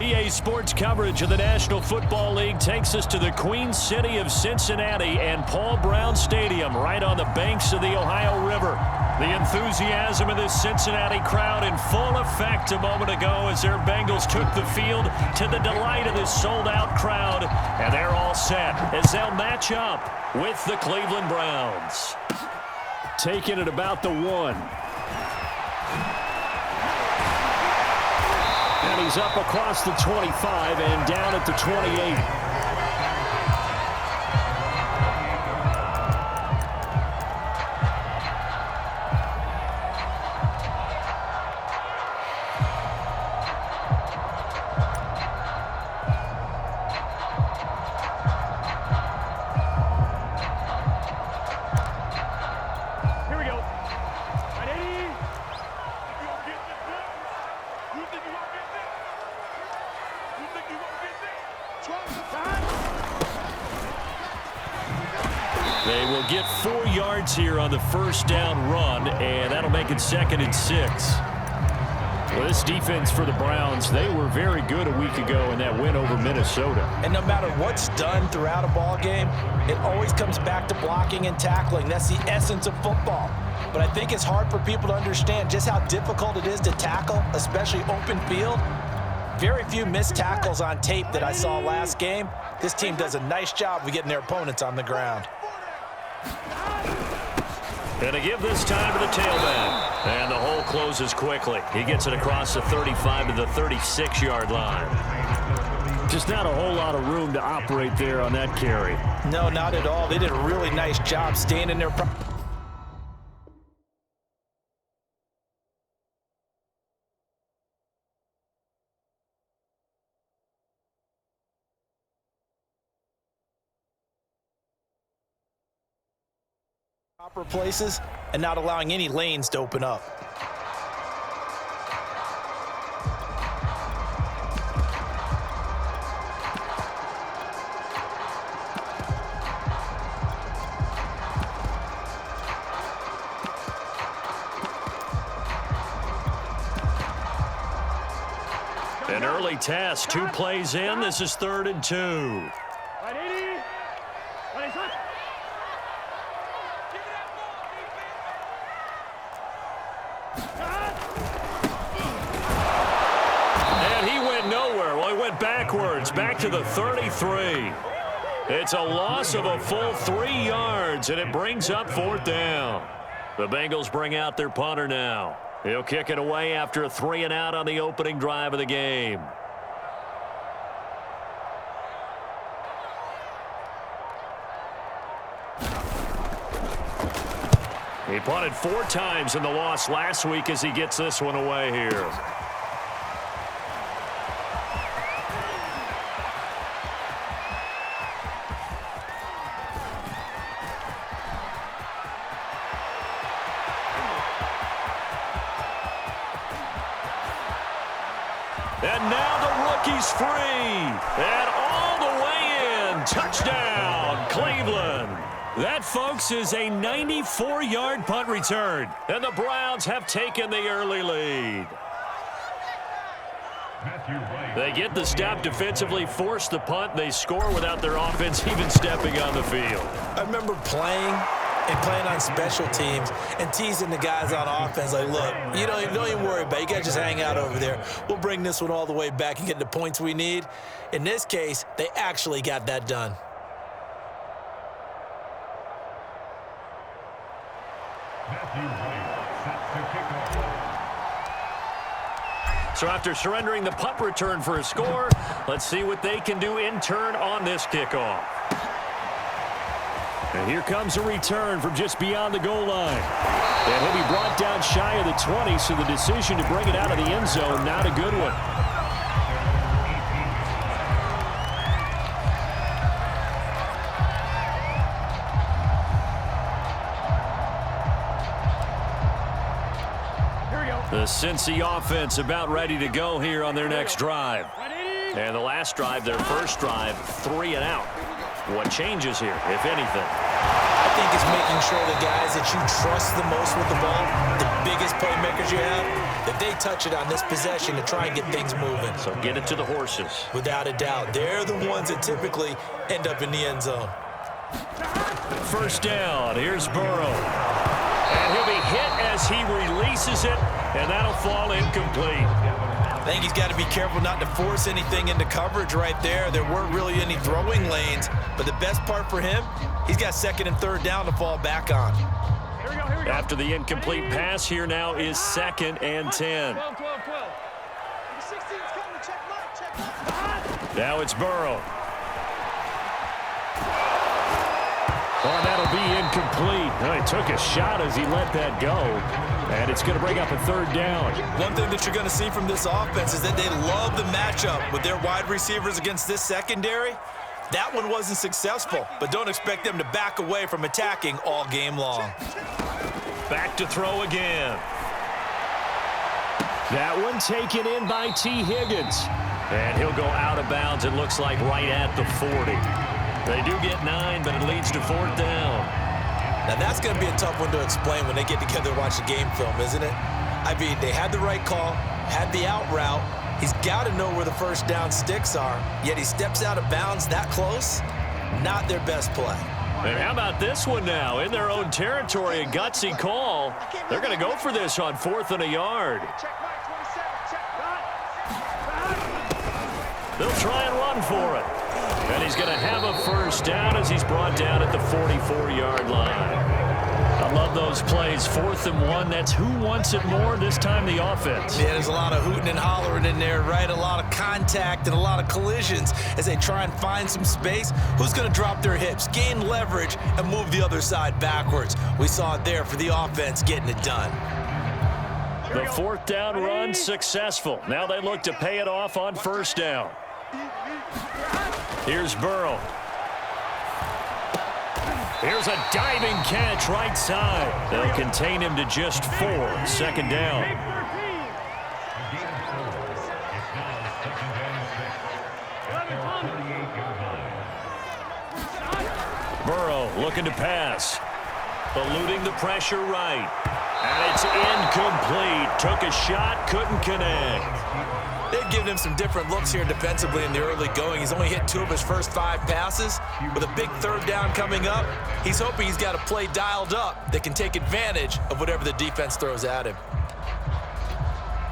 EA Sports coverage of the National Football League takes us to the Queen City of Cincinnati and Paul Brown Stadium right on the banks of the Ohio River. The enthusiasm of this Cincinnati crowd in full effect a moment ago as their Bengals took the field to the delight of this sold-out crowd. And they're all set as they'll match up with the Cleveland Browns. Taking it about the 1. And he's up across the 25 and down at the 28. They will get 4 yards here on the first down run, and that'll make it 2nd and 6. Well, this defense for the Browns, they were very good a week ago in that win over Minnesota. And no matter what's done throughout a ball game, it always comes back to blocking and tackling. That's the essence of football. But I think it's hard for people to understand just how difficult it is to tackle, especially open field. Very few missed tackles on tape that I saw last game. This team does a nice job of getting their opponents on the ground. And to give this time to the tailback. And the hole closes quickly. He gets it across the 35 to the 36-yard line. Just not a whole lot of room to operate there on that carry. No, not at all. They did a really nice job staying in their proper places and not allowing any lanes to open up. An early test, 2 plays in. This is 3rd and 2. Backwards, back to the 33. It's a loss of a full 3 yards, and it brings up 4th down. The Bengals bring out their punter now. He'll kick it away after a 3 and out on the opening drive of the game. He punted 4 times in the loss last week as he gets this one away here. And now the rookie's free. And all the way in. Touchdown, Cleveland. That, folks, is a 94-yard punt return. And the Browns have taken the early lead. They get the stop defensively, force the punt. They score without their offense even stepping on the field. I remember playing on special teams and teasing the guys on offense like, look, you don't even worry about it. You got to just hang out over there. We'll bring this one all the way back and get the points we need. In this case, they actually got that done. So after surrendering the punt return for a score, let's see what they can do in turn on this kickoff. And here comes a return from just beyond the goal line. And he'll be brought down shy of the 20, so the decision to bring it out of the end zone, not a good one. The Cincy offense about ready to go here on their next drive. And the last drive, their first drive, 3 and out. What changes here, if anything? think it's making sure the guys that you trust the most with the ball, the biggest playmakers you have, that they touch it on this possession to try and get things moving. So get it to the horses. Without a doubt. They're the ones that typically end up in the end zone. First down. Here's Burrow. And he'll be hit as he releases it, and that'll fall incomplete. I think he's got to be careful not to force anything into coverage right there. There weren't really any throwing lanes, but the best part for him, he's got second and third down to fall back on. Here we go. After the incomplete pass, here now is 2nd and 10. 12. Now it's Burrow. Oh, that'll be incomplete. Oh, he took a shot as he let that go. And it's going to bring up a third down. One thing that you're going to see from this offense is that they love the matchup with their wide receivers against this secondary. That one wasn't successful, but don't expect them to back away from attacking all game long. Back to throw again. That one taken in by T. Higgins. And he'll go out of bounds, it looks like, right at the 40. They do get 9, but it leads to 4th down. Now, that's going to be a tough one to explain when they get together and watch the game film, isn't it? I mean, they had the right call, had the out route. He's got to know where the first down sticks are, yet he steps out of bounds that close. Not their best play. And how about this one now? In their own territory, a gutsy call. They're going to go for this on 4th and a yard. They'll try and run for it. And he's going to have a first down as he's brought down at the 44-yard line. I love those plays. 4th and 1. That's who wants it more, this time the offense. Yeah, there's a lot of hooting and hollering in there, right? A lot of contact and a lot of collisions as they try and find some space. Who's going to drop their hips, gain leverage, and move the other side backwards? We saw it there for the offense getting it done. The 4th down run successful. Now they look to pay it off on 1st down. Here's Burrow. Here's a diving catch right side. They'll contain him to just 4. 2nd down. Burrow looking to pass. Eluding the pressure right. And it's incomplete. Took a shot, couldn't connect. They've given him some different looks here defensively in the early going. He's only hit 2 of his first 5 passes. With a big 3rd down coming up, he's hoping he's got a play dialed up that can take advantage of whatever the defense throws at him.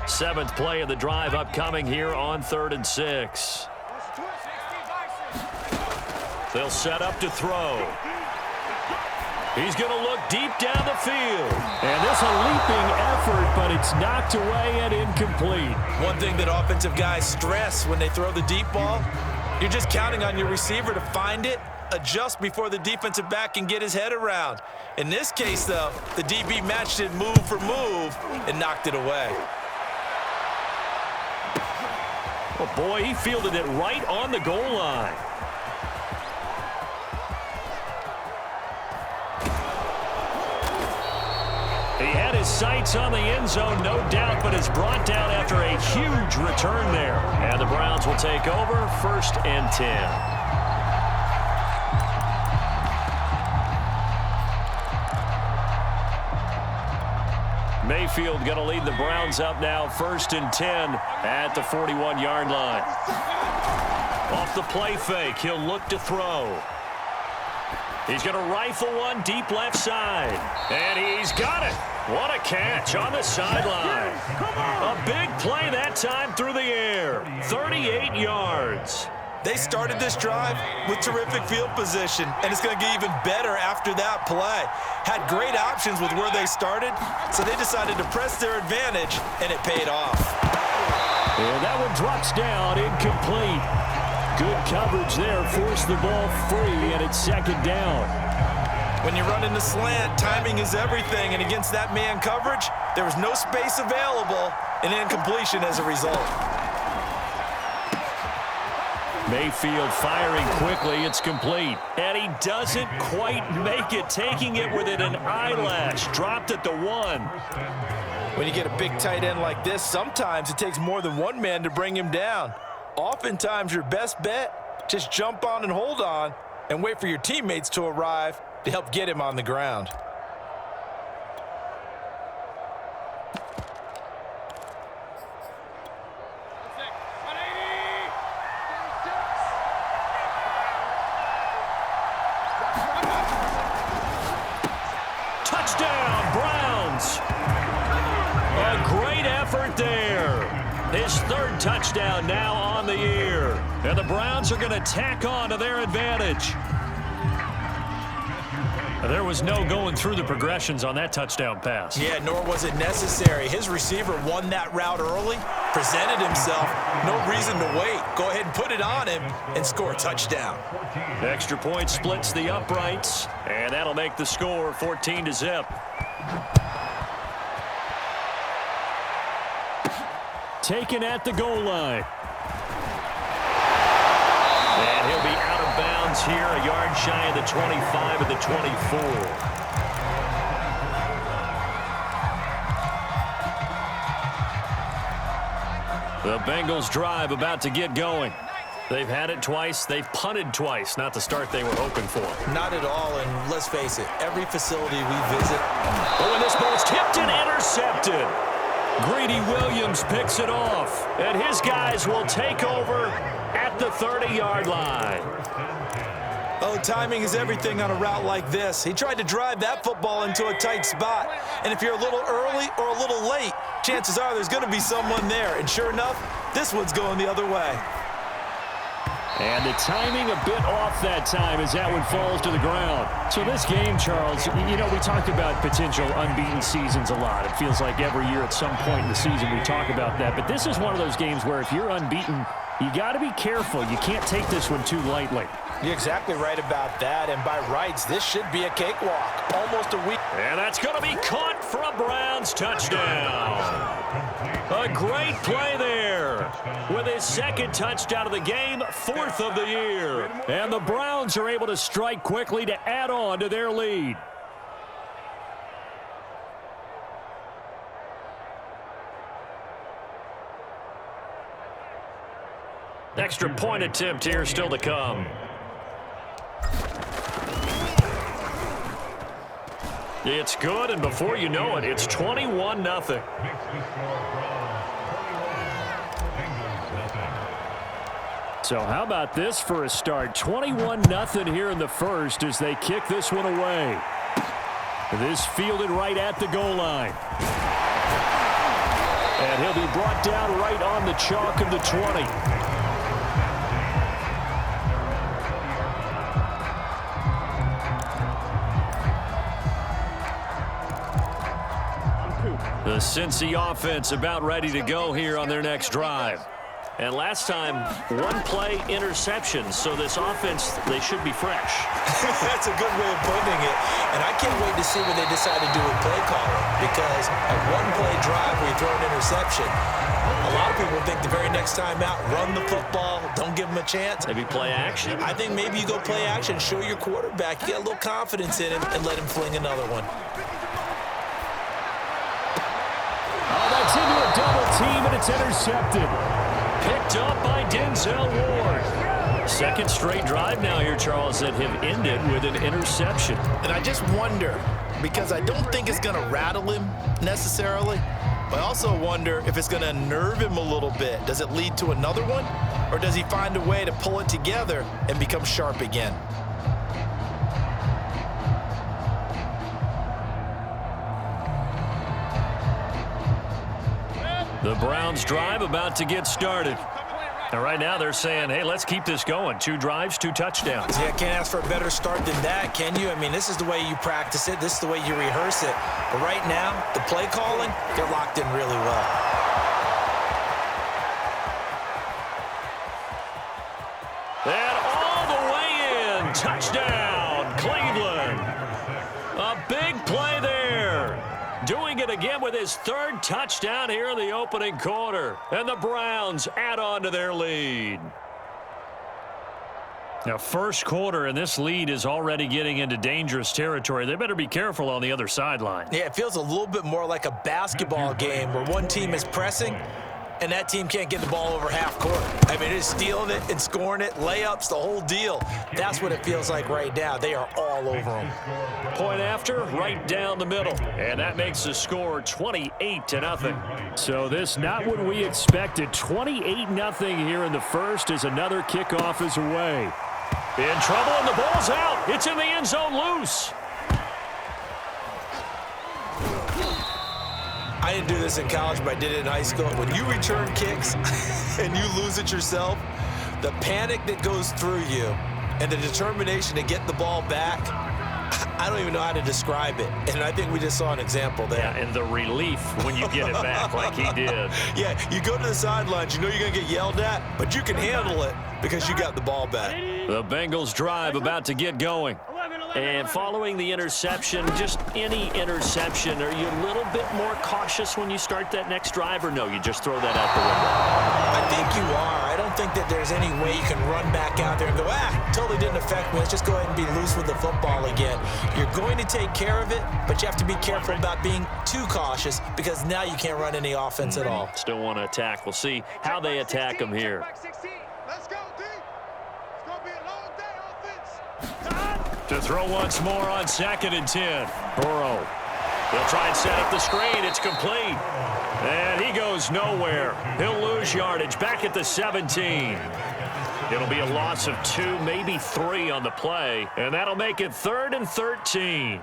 7th play of the drive upcoming here on 3rd and 6. They'll set up to throw. He's going to look deep down the field. And this a leaping effort, but it's knocked away and incomplete. One thing that offensive guys stress when they throw the deep ball, you're just counting on your receiver to find it, adjust before the defensive back can get his head around. In this case, though, the DB matched it move for move and knocked it away. Oh, boy, he fielded it right on the goal line. He had his sights on the end zone, no doubt, but is brought down after a huge return there. And the Browns will take over 1st and 10. Mayfield going to lead the Browns up now 1st and 10 at the 41-yard line. Off the play fake, he'll look to throw. He's going to rifle one deep left side. And he's got it. What a catch on the sideline. A big play that time through the air. 38 yards. They started this drive with terrific field position, and it's going to get even better after that play. Had great options with where they started, so they decided to press their advantage, and it paid off. And that one drops down, incomplete. Good coverage there, forced the ball free, and it's 2nd down. When you run in the slant, timing is everything, and against that man coverage, there was no space available, and incompletion as a result. Mayfield firing quickly, it's complete. And he doesn't quite make it, taking it within an eyelash. Dropped at the 1. When you get a big tight end like this, sometimes it takes more than one man to bring him down. Oftentimes, your best bet, just jump on and hold on and wait for your teammates to arrive to help get him on the ground. Touchdown, Browns. A great effort there. His third touchdown now on the year. And the Browns are going to tack on to their advantage. There was no going through the progressions on that touchdown pass. Yeah, nor was it necessary. His receiver won that route early, presented himself, no reason to wait. Go ahead and put it on him and score a touchdown. Extra point splits the uprights, and that'll make the score 14-0. Taken at the goal line. And he'll be out of bounds here, a yard shy of the 25 of the 24. The Bengals drive about to get going. They've had it twice. They've punted twice. Not the start they were hoping for. Not at all, and let's face it, every facility we visit. Oh, and this ball's tipped and intercepted. Greedy Williams picks it off, and his guys will take over at the 30-yard line. Oh, timing is everything on a route like this. He tried to drive that football into a tight spot, and if you're a little early or a little late, chances are there's going to be someone there, and sure enough, this one's going the other way. And the timing a bit off that time as that one falls to the ground. So this game, Charles, you know, we talked about potential unbeaten seasons a lot. It feels like every year at some point in the season we talk about that. But this is one of those games where if you're unbeaten, you got to be careful. You can't take this one too lightly. You're exactly right about that. And by rights, this should be a cakewalk. Almost a week. And that's going to be caught for a Browns touchdown. A great play there. With his second touchdown of the game, fourth of the year. And the Browns are able to strike quickly to add on to their lead. Extra point attempt here still to come. It's good, and before you know it, it's 21-0. So how about this for a start? 21-0 here in the first as they kick this one away. This fielded right at the goal line. And he'll be brought down right on the chalk of the 20. The Cincy offense about ready to go here on their next drive. And last time, one play interception. So this offense, they should be fresh. That's a good way of putting it. And I can't wait to see what they decide to do with play calling. Because a one-play drive where you throw an interception, a lot of people think the very next time out, run the football, don't give them a chance. Maybe play action. I think maybe you go play action, show your quarterback, you get a little confidence in him, and let him fling another one. Oh, that's into a double team, and it's intercepted. Picked up by Denzel Ward. Second straight drive now here, Charles, that have ended with an interception. And I just wonder, because I don't think it's going to rattle him necessarily, but I also wonder if it's going to nerve him a little bit. Does it lead to another one, or does he find a way to pull it together and become sharp again? The Browns drive about to get started. And right now they're saying, hey, let's keep this going. 2 drives, 2 touchdowns. Yeah, can't ask for a better start than that, can you? I mean, this is the way you practice it. This is the way you rehearse it. But right now, the play calling, they're locked in really well. And all the way in. Touchdown, Cleveland. A big play there. Doing it again with his third touchdown here in the opening quarter. And the Browns add on to their lead. Now, first quarter, and this lead is already getting into dangerous territory. They better be careful on the other sideline. Yeah, it feels a little bit more like a basketball game where one team is pressing and that team can't get the ball over half court. I mean, it's stealing it and scoring it, layups, the whole deal. That's what it feels like right now. They are all over them. Point after, right down the middle. And that makes the score 28-0. So this not what we expected. 28-0 here in the first as another kickoff is away. In trouble, and the ball's out. It's in the end zone loose. I didn't do this in college, but I did it in high school. When you return kicks and you lose it yourself, the panic that goes through you and the determination to get the ball back, I don't even know how to describe it. And I think we just saw an example there. Yeah, and the relief when you get it back like he did. Yeah, you go to the sidelines, you know you're going to get yelled at, but you can handle it because you got the ball back. The Bengals drive about to get going. And following the interception, just any interception, are you a little bit more cautious when you start that next drive, or no, you just throw that out the window? I think you are. I don't think that there's any way you can run back out there and go, totally didn't affect me. Let's just go ahead and be loose with the football again. You're going to take care of it, but you have to be careful about being too cautious because now you can't run any offense at all. Still want to attack. We'll see how they attack them here. Let's go, D. It's going to be a long day offense. To throw once more on 2nd and 10. Burrow. They'll try and set up the screen. It's complete. And he goes nowhere. He'll lose yardage back at the 17. It'll be a loss of 2, maybe 3 on the play. And that'll make it 3rd and 13.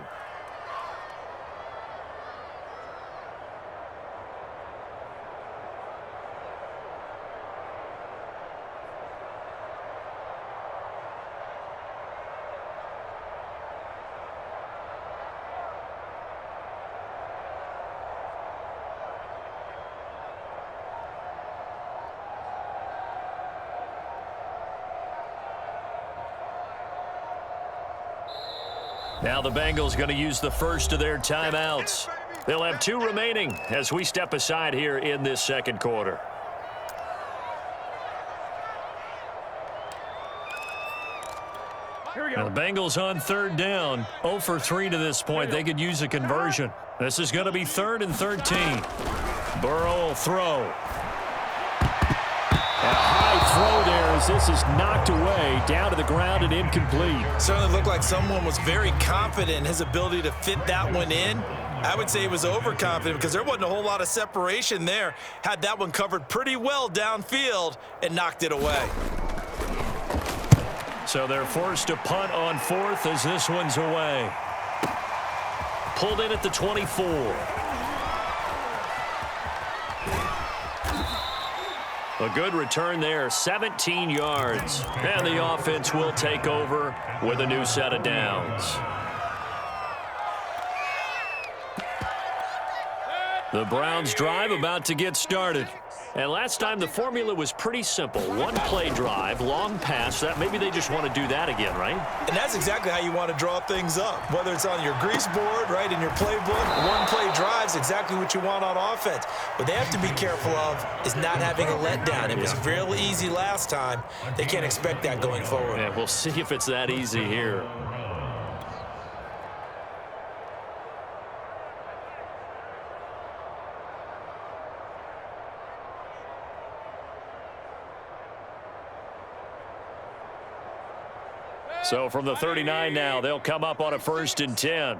Now the Bengals going to use the first of their timeouts. They'll have 2 remaining as we step aside here in this second quarter. Here we go. Now the Bengals on 3rd down. 0 for 3 to this point. They could use a conversion. This is going to be 3rd and 13. Burrow will throw. A high throw there as this is knocked away, down to the ground and incomplete. Certainly looked like someone was very confident in his ability to fit that one in. I would say he was overconfident because there wasn't a whole lot of separation there. Had that one covered pretty well downfield and knocked it away. So they're forced to punt on 4th as this one's away. Pulled in at the 24. A good return there, 17 yards. And the offense will take over with a new set of downs. The Browns drive about to get started. And last time the formula was pretty simple. 1 play drive, long pass. That maybe they just want to do that again, right? And that's exactly how you want to draw things up. Whether it's on your grease board, right, in your playbook, 1 play drive's exactly what you want on offense. What they have to be careful of is not having a letdown. It was real easy last time. They can't expect that going forward. Yeah, we'll see if it's that easy here. So from the 39 now, they'll come up on a 1st and 10.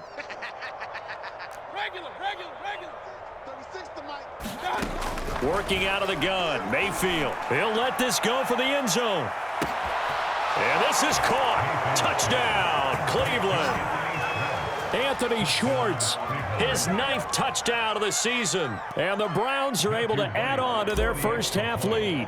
Regular. 36 to Mike. Working out of the gun, Mayfield. He'll let this go for the end zone. And this is caught. Touchdown, Cleveland. Anthony Schwartz, his 9th touchdown of the season. And the Browns are able to add on to their first half lead.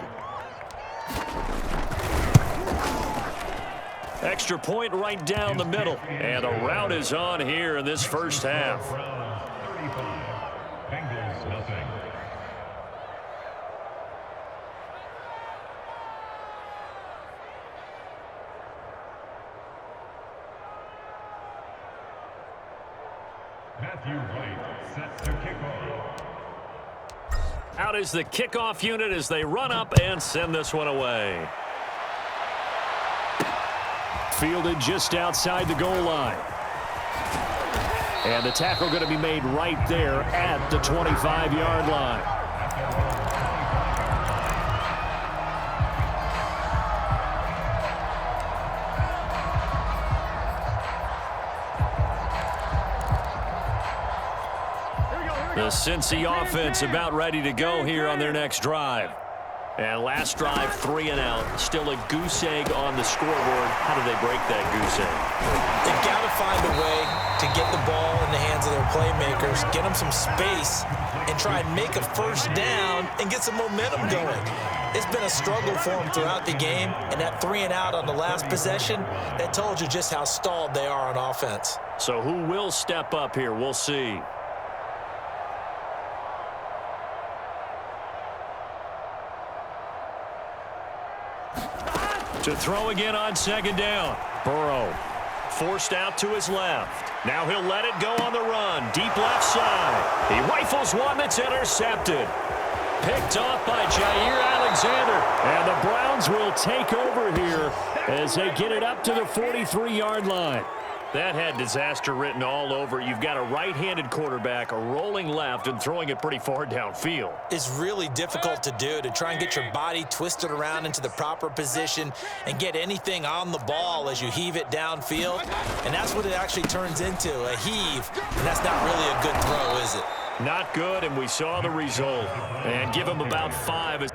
Extra point right down the middle. And the rout is on here in this first half. Out is the kickoff unit as they run up and send this one away. Fielded just outside the goal line. And the tackle going to be made right there at the 25-yard line. The Cincy offense about ready to go here on their next drive. And last drive, 3 and out. Still a goose egg on the scoreboard. How do they break that goose egg? They've got to find a way to get the ball in the hands of their playmakers, get them some space, and try and make a first down and get some momentum going. It's been a struggle for them throughout the game, and that 3 and out on the last possession, that told you just how stalled they are on offense. So who will step up here? We'll see. To throw again on second down. Burrow forced out to his left. Now he'll let it go on the run. Deep left side. He rifles one that's intercepted. Picked off by Jair Alexander. And the Browns will take over here as they get it up to the 43-yard line. That had disaster written all over. You've got a right-handed quarterback, a rolling left, and throwing it pretty far downfield. It's really difficult to do, to try and get your body twisted around into the proper position and get anything on the ball as you heave it downfield. And that's what it actually turns into, a heave. And that's not really a good throw, is it? Not good, and we saw the result. And give him about 5.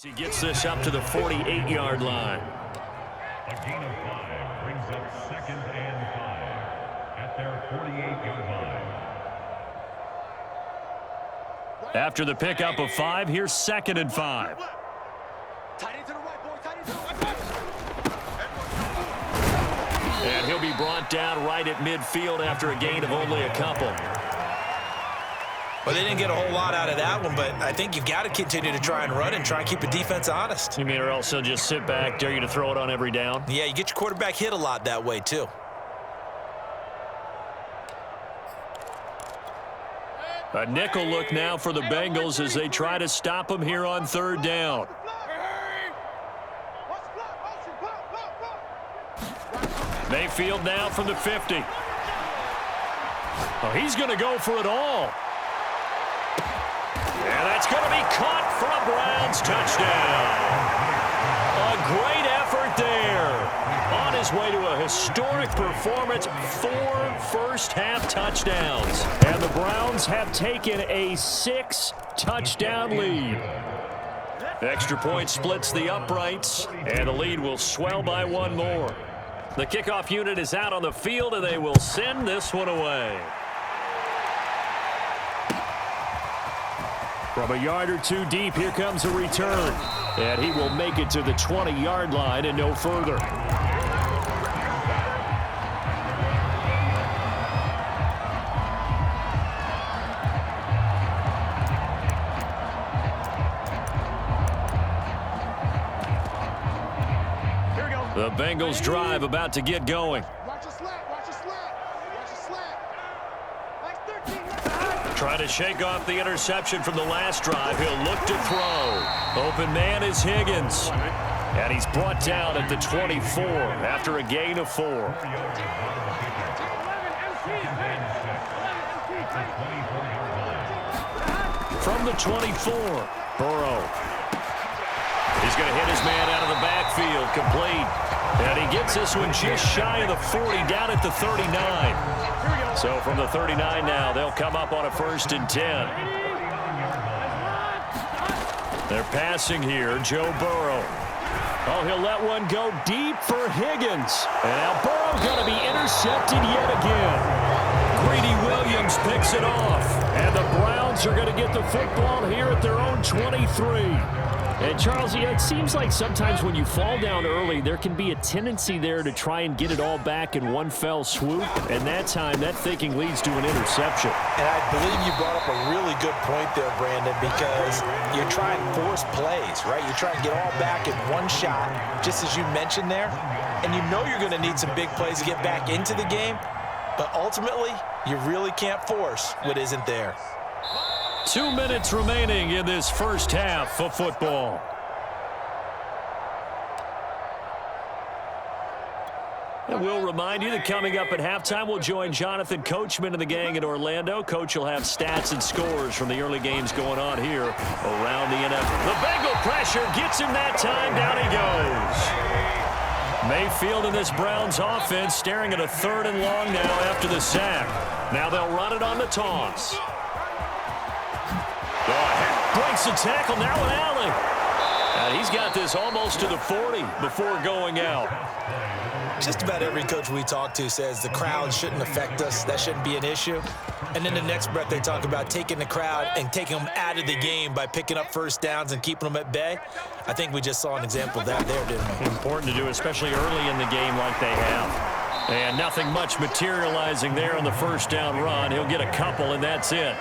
He gets this up to the 48-yard line. A gain of 5 brings up 2nd and 5 at their 48-yard line. After the pickup of 5, here's 2nd and 5. And he'll be brought down right at midfield after a gain of only a couple. Well, they didn't get a whole lot out of that one, but I think you've got to continue to try and run and try and keep the defense honest. You mean, or else they'll just sit back, dare you to throw it on every down? Yeah, you get your quarterback hit a lot that way, too. A nickel look now for the Bengals as they try to stop him here on 3rd down. Mayfield now from the 50. Oh, he's going to go for it all. And that's going to be caught for a Browns touchdown. A great effort there. On his way to a historic performance, 4 first-half touchdowns. And the Browns have taken a 6-touchdown lead. Extra point splits the uprights, and the lead will swell by 1 more. The kickoff unit is out on the field, and they will send this one away. From a yard or 2 deep, here comes a return. And he will make it to the 20-yard line and no further. The Bengals drive about to get going. Trying to shake off the interception from the last drive. He'll look to throw. Open man is Higgins. And he's brought down at the 24 after a gain of 4. From the 24, Burrow. He's going to hit his man out of the backfield, complete. And he gets this one just shy of the 40, down at the 39. So from the 39 now, they'll come up on a 1st and 10. They're passing here, Joe Burrow. Oh, he'll let one go deep for Higgins. And now Burrow going to be intercepted yet again. Greedy Williams picks it off. And the Browns are going to get the football here at their own 23. And, Charles, it seems like sometimes when you fall down early, there can be a tendency there to try and get it all back in one fell swoop. And that time, that thinking leads to an interception. And I believe you brought up a really good point there, Brandon, because you're trying to force plays, right? You're trying to get all back in one shot, just as you mentioned there. And you know you're going to need some big plays to get back into the game. But ultimately, you really can't force what isn't there. 2 minutes remaining in this first half of football. And we'll remind you that coming up at halftime, we'll join Jonathan Coachman and the gang in Orlando. Coach will have stats and scores from the early games going on here around the NFL. The Bengal pressure gets him that time. Down he goes. Mayfield in this Browns offense staring at a 3rd and long now after the sack. Now they'll run it on the toss. Breaks the tackle, now an alley. And he's got this almost to the 40 before going out. Just about every coach we talk to says the crowd shouldn't affect us. That shouldn't be an issue. And then the next breath they talk about taking the crowd and taking them out of the game by picking up first downs and keeping them at bay. I think we just saw an example of that there, didn't we? Important to do, especially early in the game like they have. And nothing much materializing there on the first down run. He'll get a couple, and that's it.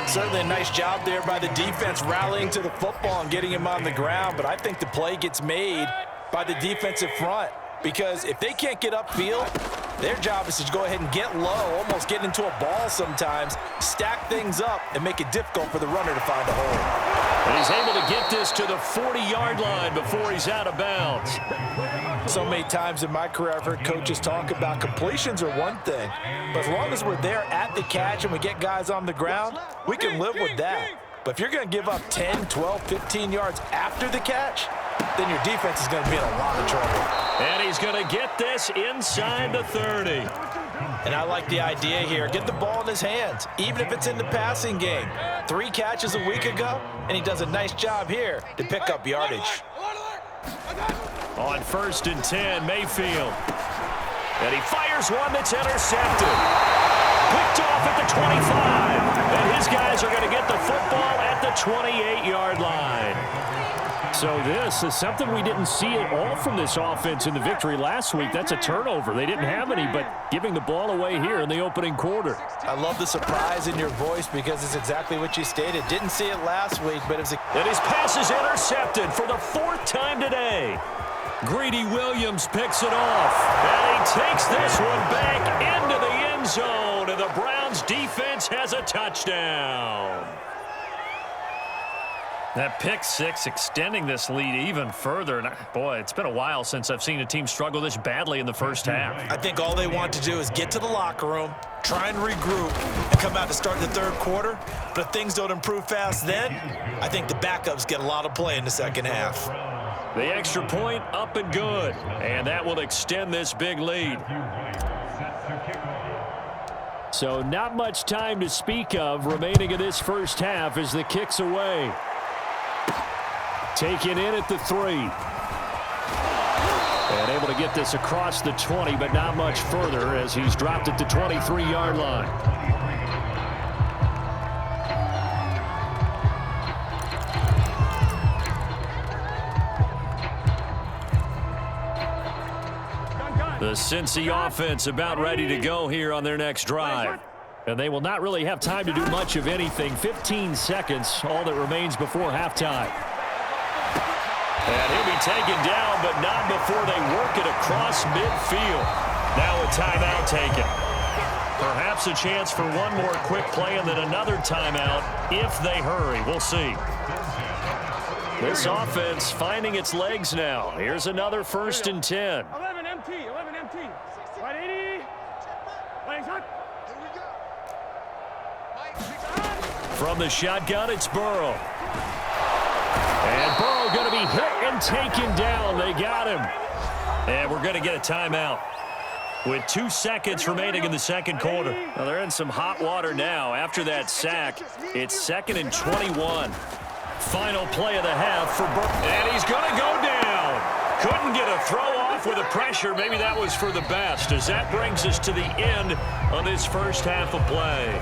Certainly a nice job there by the defense rallying to the football and getting him on the ground. But I think the play gets made by the defensive front. Because if they can't get upfield, their job is to go ahead and get low, almost get into a ball sometimes, stack things up, and make it difficult for the runner to find a hole. And he's able to get this to the 40-yard line before he's out of bounds. So many times in my career, I've heard coaches talk about completions are one thing, but as long as we're there at the catch and we get guys on the ground, we can live with that. But if you're going to give up 10, 12, 15 yards after the catch, then your defense is going to be in a lot of trouble. And he's going to get this inside the 30. And I like the idea here. Get the ball in his hands, even if it's in the passing game. 3 catches a week ago, and he does a nice job here to pick up yardage. On 1st and 10, Mayfield. And he fires one that's intercepted. Picked off at the 25. And his guys are going to get the football at the 28-yard line. So this is something we didn't see at all from this offense in the victory last week. That's a turnover. They didn't have any, but giving the ball away here in the opening quarter. I love the surprise in your voice because it's exactly what you stated. Didn't see it last week, but it was And his pass is intercepted for the 4th time today. Greedy Williams picks it off. And he takes this one back into the end zone, and the Browns defense has a touchdown. That pick 6 extending this lead even further. And boy, it's been a while since I've seen a team struggle this badly in the first half. I think all they want to do is get to the locker room, try and regroup, and come out to start the 3rd quarter. But if things don't improve fast then, I think the backups get a lot of play in the second half. The extra point up and good. And that will extend this big lead. So not much time to speak of remaining in this first half as the kick's away. Taken in at the 3. And able to get this across the 20, but not much further as he's dropped at the 23-yard line. The Cincy offense about ready to go here on their next drive. And they will not really have time to do much of anything. 15 seconds, all that remains before halftime. And he'll be taken down, but not before they work it across midfield. Now a timeout taken. Perhaps a chance for one more quick play and then another timeout if they hurry. We'll see. This offense finding its legs now. Here's another 1st and 10. 11 MT. Right 80. From the shotgun, it's Burrow. And Burrow going to be hit and taken down. They got him. And we're going to get a timeout with 2 seconds remaining in the second quarter. Well, they're in some hot water now. After that sack, it's 2nd and 21. Final play of the half for Burrow. And he's going to go down. Couldn't get a throw off with the pressure. Maybe that was for the best, as that brings us to the end of this first half of play.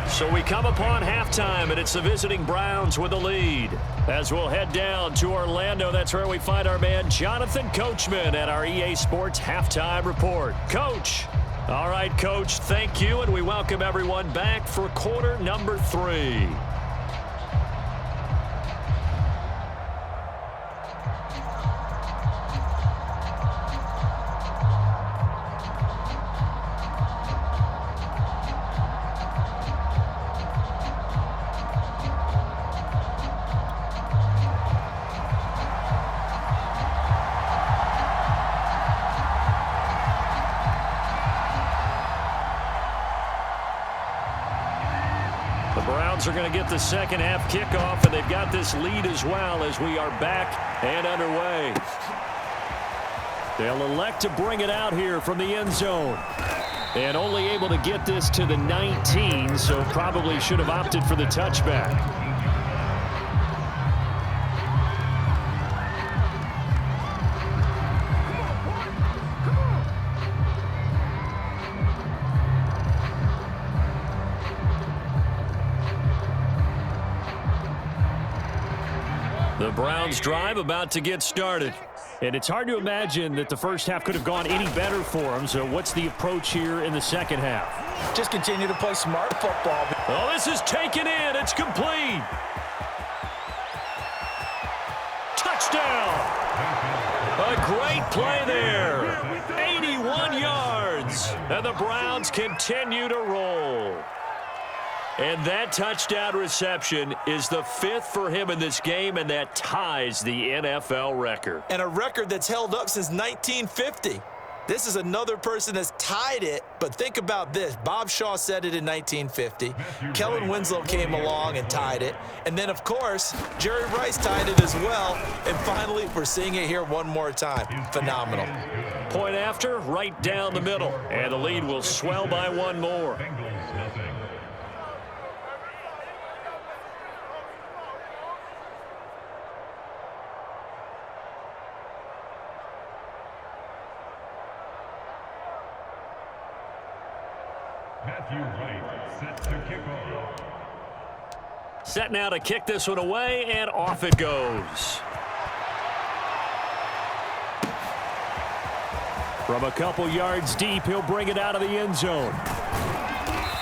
So we come upon halftime, and it's the visiting Browns with the lead. As we'll head down to Orlando, that's where we find our man Jonathan Coachman at our EA Sports Halftime Report. Coach. All right, Coach, thank you, and we welcome everyone back for quarter number 3. Browns are going to get the second half kickoff, and they've got this lead as well as we are back and underway. They'll elect to bring it out here from the end zone. And only able to get this to the 19, so probably should have opted for the touchback. The Browns drive about to get started. And it's hard to imagine that the first half could have gone any better for them. So what's the approach here in the second half? Just continue to play smart football. Oh, this is taken in. It's complete. Touchdown. A great play there. 81 yards. And the Browns continue to roll. And that touchdown reception is the 5th for him in this game, and that ties the NFL record. And a record that's held up since 1950. This is another person that's tied it, but think about this. Bob Shaw said it in 1950. Kellen Winslow came along and tied it. And then, of course, Jerry Rice tied it as well. And finally, we're seeing it here one more time. Phenomenal. Point after, right down the middle. And the lead will swell by one more. Set to kick off. Set now to kick this one away, and off it goes. From a couple yards deep, he'll bring it out of the end zone.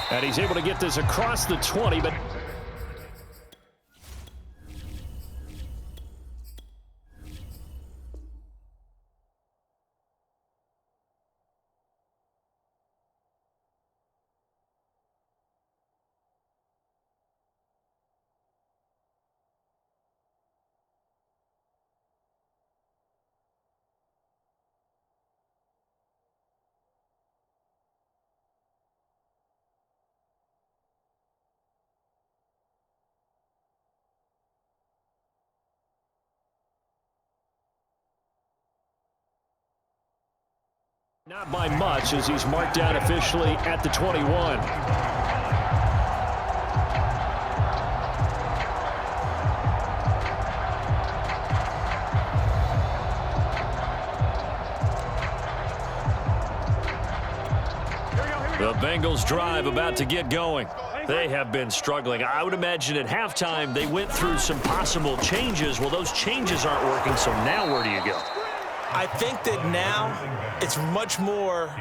And he's able to get this across the 20, but not by much as he's marked down officially at the 21. The Bengals drive about to get going. They have been struggling. I would imagine at halftime they went through some possible changes. Well, those changes aren't working, so now where do you go? I think that now it's much more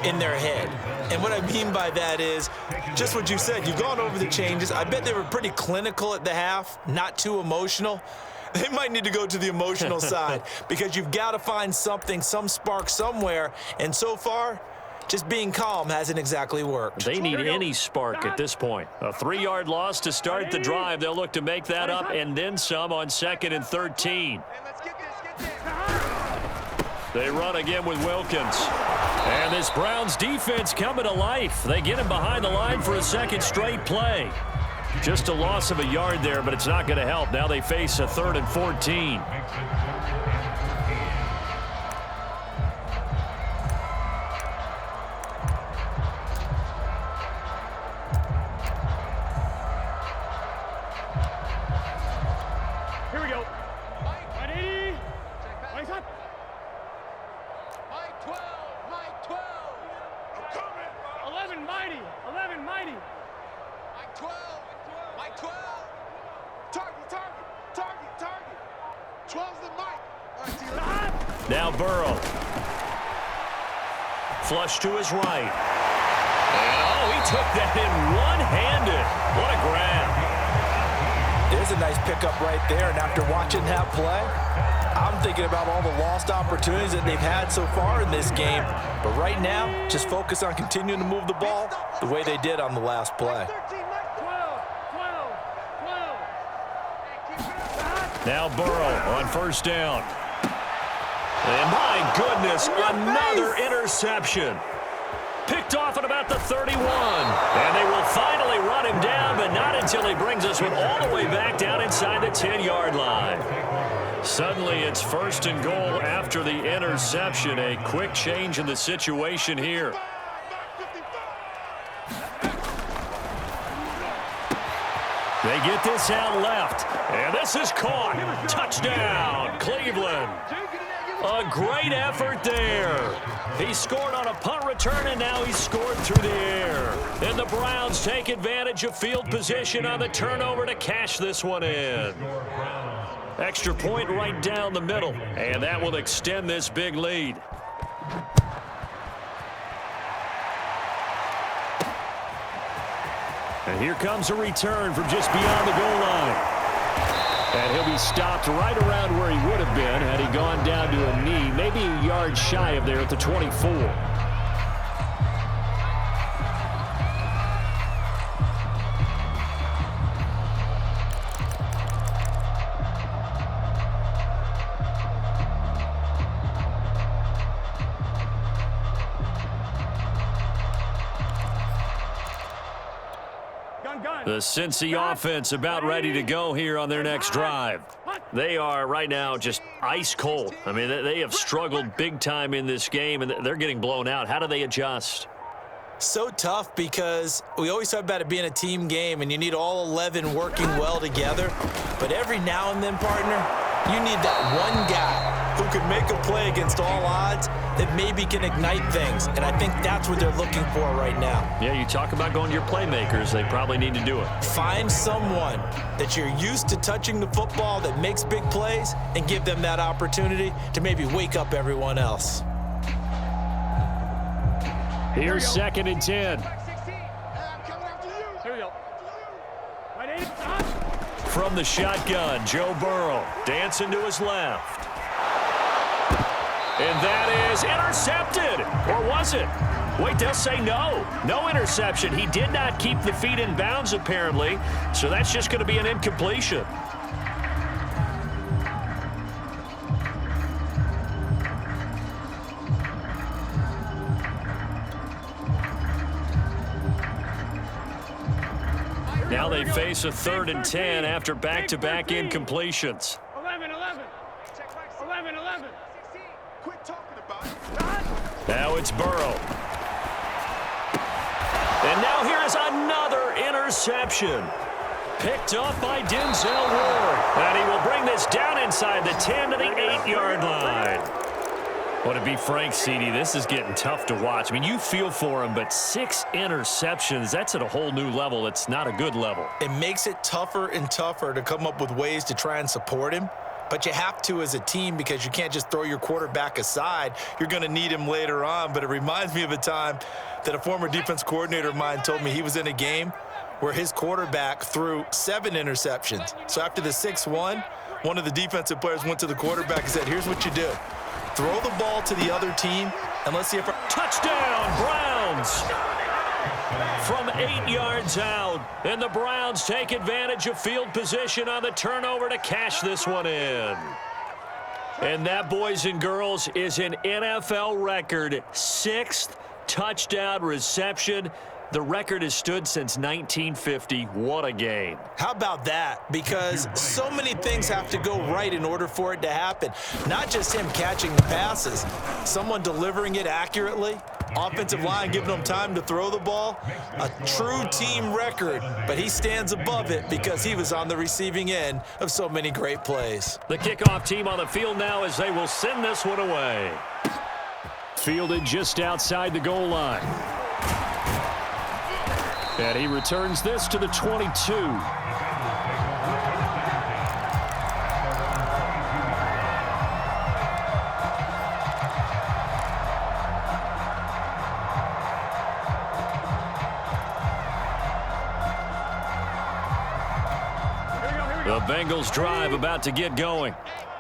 in their head. And what I mean by that is just what you said. You've gone over the changes. I bet they were pretty clinical at the half, not too emotional. They might need to go to the emotional side because you've got to find something, some spark somewhere. And so far, just being calm hasn't exactly worked. They need any spark at this point. A 3-yard loss to start the drive. They'll look to make that up and then some on 2nd and 13. They run again with Wilkins. And this Browns defense coming to life. They get him behind the line for a second straight play. Just a loss of a yard there, but it's not going to help. Now they face a 3rd and 14. Here we go. Ready? Wake up. Mike 12. Mike 12. I'm coming. 11 mighty. 11 mighty. Mike 12. Mike 12. Target, target, target, target. 12's the Mike. All right, T. Now Burrow. Flush to his right. And, oh, he took that in one-handed. What a grab. There's a nice pickup right there, and after watching that play, I'm thinking about all the lost opportunities that they've had so far in this game. But right now, just focus on continuing to move the ball the way they did on the last play. Now Burrow on first down. And my goodness, another interception. Picked off at about the 31. And they will finally run him down, but not until he brings us one all the way back down inside the 10-yard line. Suddenly it's 1st and goal after the interception. A quick change in the situation here. They get this out left, and this is caught. Touchdown, Cleveland. A great effort there. He scored on a punt return, and now he's scored through the air. And the Browns take advantage of field position on the turnover to cash this one in. Extra point right down the middle, and that will extend this big lead. And here comes a return from just beyond the goal line. And he'll be stopped right around where he would have been had he gone down to a knee, maybe a yard shy of there at the 24. The Cincy offense about ready to go here on their next drive. They are right now just ice cold. I mean, they have struggled big time in this game, and they're getting blown out. How do they adjust? So tough because we always talk about it being a team game, and you need all 11 working well together. But every now and then, partner, you need that one guy who can make a play against all odds that maybe can ignite things. And I think that's what they're looking for right now. Yeah, you talk about going to your playmakers. They probably need to do it. Find someone that you're used to touching the football that makes big plays and give them that opportunity to maybe wake up everyone else. Here's 2nd and 10. Here we go. From the shotgun, Joe Burrow dancing to his left. And that is intercepted. Or was it? Wait, they'll say no. No interception. He did not keep the feet in bounds, apparently. So that's just going to be an incompletion. Now they face a 3rd and 10 after back-to-back incompletions. 11. Quit talking about it. Now it's Burrow. And now here is another interception. Picked up by Denzel Ward. And he will bring this down inside the 10 to the 8-yard line. Well, to be frank, CD, this is getting tough to watch. I mean, you feel for him, but 6 interceptions, that's at a whole new level. It's not a good level. It makes it tougher and tougher to come up with ways to try and support him. But you have to as a team because you can't just throw your quarterback aside. You're going to need him later on. But it reminds me of a time that a former defense coordinator of mine told me he was in a game where his quarterback threw 7 interceptions. So after the 6-1, one of the defensive players went to the quarterback and said, here's what you do. Throw the ball to the other team, and let's see if... Touchdown, Browns! From 8 yards out, and the Browns take advantage of field position on the turnover to cash this one in. And that, boys and girls, is an NFL record 6th touchdown reception. The record has stood since 1950. What a game. How about that? Because so many things have to go right in order for it to happen. Not just him catching the passes, someone delivering it accurately, offensive line giving him time to throw the ball. A true team record, but he stands above it because he was on the receiving end of so many great plays. The kickoff team on the field now as they will send this one away. Fielded just outside the goal line. And he returns this to the 22. The Bengals drive about to get going.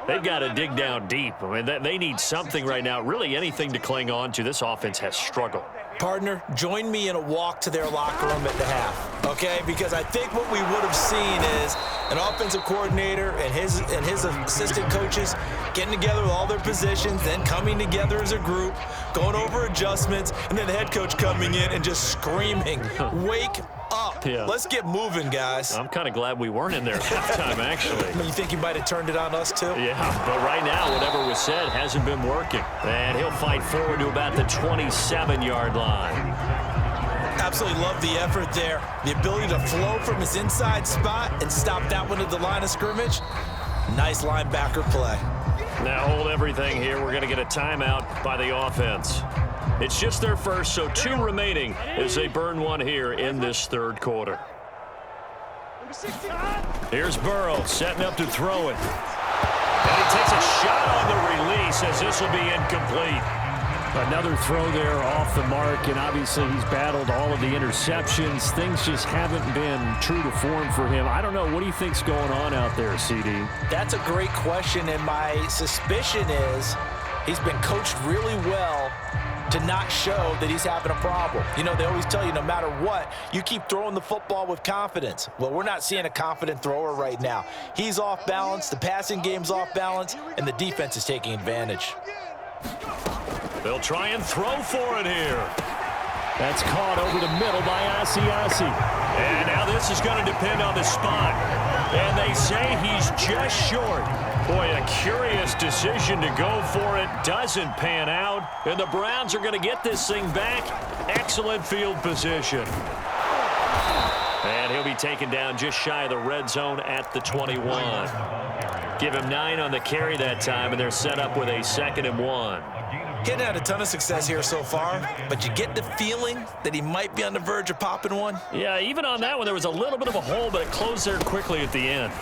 They've got to dig down deep. I mean, they need something right now, really anything to cling on to. This offense has struggled. Partner, join me in a walk to their locker room at the half, okay? Because I think what we would have seen is an offensive coordinator and his assistant coaches getting together with all their positions, then coming together as a group, going over adjustments, and then the head coach coming in and just screaming, "Wake up. Yeah. Let's get moving, guys." I'm kind of glad we weren't in there at halftime, actually. You think he might have turned it on us, too? Yeah, but right now, whatever was said hasn't been working. And he'll fight forward to about the 27-yard line. Absolutely love the effort there. The ability to flow from his inside spot and stop that one at the line of scrimmage. Nice linebacker play. Now hold everything here. We're going to get a timeout by the offense. It's just their first, so 2 remaining as they burn one here in this third quarter. Here's Burrow setting up to throw it. And he takes a shot on the release as this will be incomplete. Another throw there off the mark, and obviously he's battled all of the interceptions. Things just haven't been true to form for him. I don't know. What do you think's going on out there, CD? That's a great question, and my suspicion is he's been coached really well to not show that he's having a problem. You know, they always tell you no matter what, you keep throwing the football with confidence. Well, we're not seeing a confident thrower right now. He's off balance, the passing game's off balance, and the defense is taking advantage. They'll try and throw for it here. That's caught over the middle by Asiasi. And now this is going to depend on the spot. And they say he's just short. Boy, a curious decision to go for it. Doesn't pan out. And the Browns are going to get this thing back. Excellent field position. And he'll be taken down just shy of the red zone at the 21. Give him 9 on the carry that time, and they're set up with a 2nd and 1. He hadn't had a ton of success here so far, but you get the feeling that he might be on the verge of popping one. Yeah, even on that one, there was a little bit of a hole, but it closed there quickly at the end.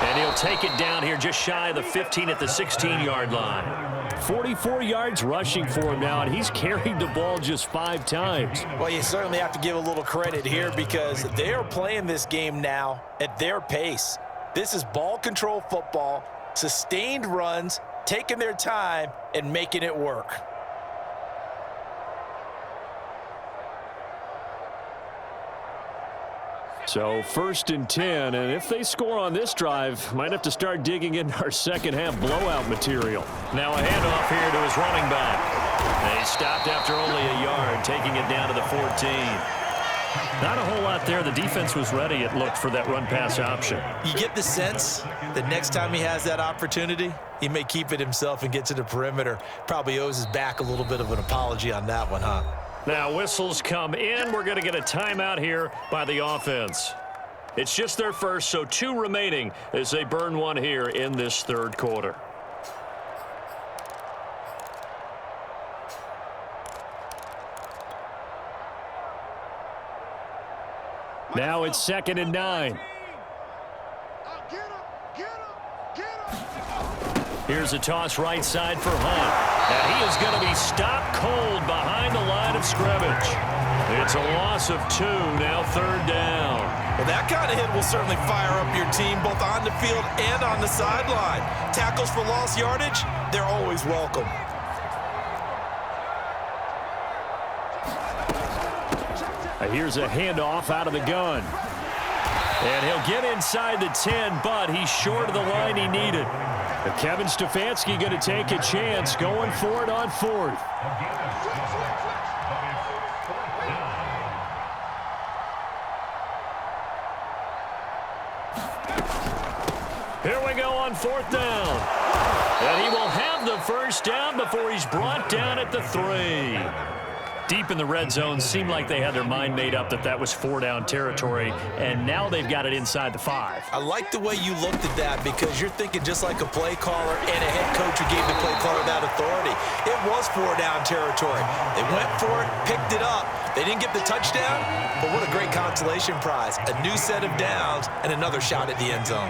And he'll take it down here just shy of the 15 at the 16-yard line. 44 yards rushing for him now, and he's carried the ball just 5 times. Well, you certainly have to give a little credit here because they are playing this game now at their pace. This is ball control football, sustained runs, taking their time and making it work. So 1st and 10, and if they score on this drive, might have to start digging into our second half blowout material. Now a handoff here to his running back. They stopped after only a yard, taking it down to the 14. Not a whole lot there. The defense was ready, it looked, for that run-pass option. You get the sense that next time he has that opportunity, he may keep it himself and get to the perimeter. Probably owes his back a little bit of an apology on that one, huh? Now whistles come in. We're going to get a timeout here by the offense. It's just their first, so 2 remaining as they burn one here in this third quarter. Now it's 2nd and 9. Here's a toss right side for Hunt. And he is going to be stopped cold behind the line of scrimmage. It's a loss of 2, now 3rd down. Well, that kind of hit will certainly fire up your team both on the field and on the sideline. Tackles for lost yardage, they're always welcome. Here's a handoff out of the gun. And he'll get inside the 10, but he's short of the line he needed. And Kevin Stefanski going to take a chance, going for it on 4th. Here we go on 4th down. And he will have the first down before he's brought down at the 3. Deep in the red zone, seemed like they had their mind made up that that was 4-down territory, and now they've got it inside the 5. I like the way you looked at that because you're thinking just like a play caller and a head coach who gave the play caller that authority. It was 4-down territory. They went for it, picked it up. They didn't get the touchdown, but what a great consolation prize. A new set of downs and another shot at the end zone.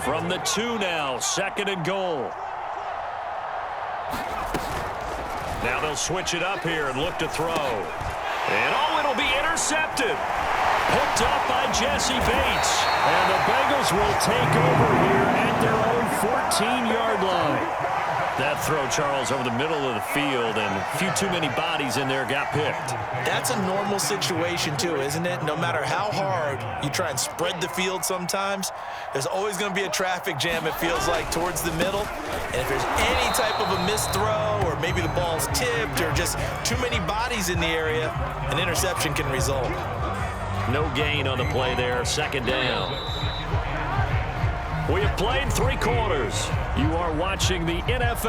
From the 2 now, 2nd and goal. Now they'll switch it up here and look to throw. And oh, it'll be intercepted. Picked up by Jesse Bates. And the Bengals will take over here at their own 14-yard line. That throw, Charles, over the middle of the field, and a few too many bodies in there got picked. That's a normal situation, too, isn't it? No matter how hard you try and spread the field sometimes, there's always going to be a traffic jam, it feels like, towards the middle. And if there's any type of a missed throw, or maybe the ball's tipped, or just too many bodies in the area, an interception can result. No gain on the play there, second down. We have played 3 quarters. You are watching the NFL.